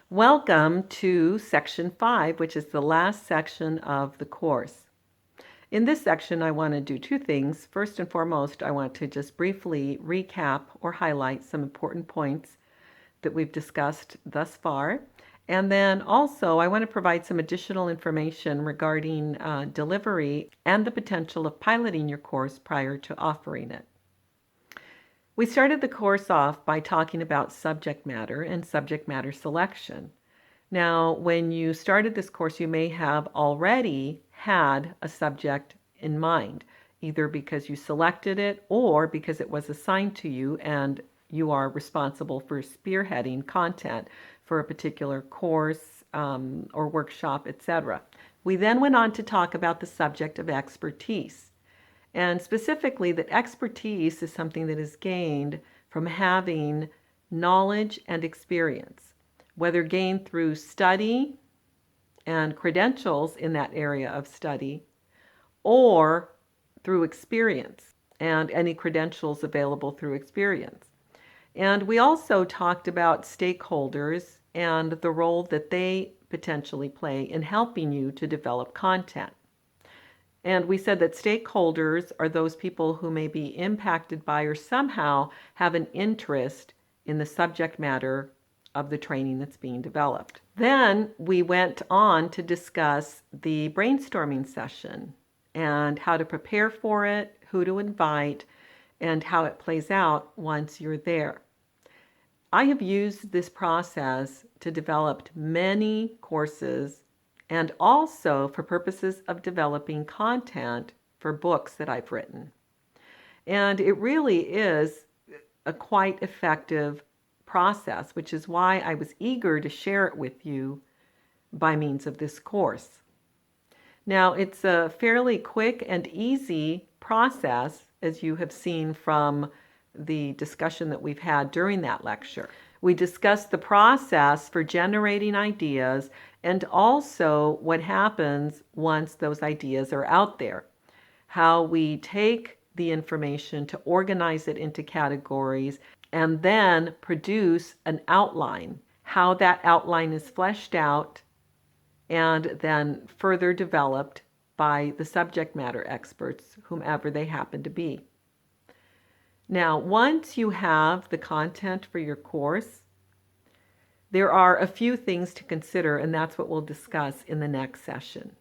Welcome to Section 5, which is the last section of the course. In this section, I want to do two things. First and foremost, I want to just briefly recap or highlight some important points that we've discussed thus far. And then also, I want to provide some additional information regarding delivery and the potential of piloting your course prior to offering it. We started the course off by talking about subject matter and subject matter selection. Now, when you started this course, you may have already had a subject in mind, either because you selected it or because it was assigned to you and you are responsible for spearheading content for a particular course or workshop, etc. We then went on to talk about the subject of expertise. And specifically, that expertise is something that is gained from having knowledge and experience, whether gained through study and credentials in that area of study, or through experience and any credentials available through experience. And we also talked about stakeholders and the role that they potentially play in helping you to develop content. And we said that stakeholders are those people who may be impacted by or somehow have an interest in the subject matter of the training that's being developed. Then we went on to discuss the brainstorming session and how to prepare for it, who to invite, and how it plays out once you're there. I have used this process to develop many courses and also for purposes of developing content for books that I've written. And it really is a quite effective process, which is why I was eager to share it with you by means of this course. Now, it's a fairly quick and easy process, as you have seen from the discussion that we've had during that lecture. We discussed the process for generating ideas and also what happens once those ideas are out there. How we take the information to organize it into categories and then produce an outline. How that outline is fleshed out and then further developed by the subject matter experts, whomever they happen to be. Now, once you have the content for your course, there are a few things to consider, and that's what we'll discuss in the next session.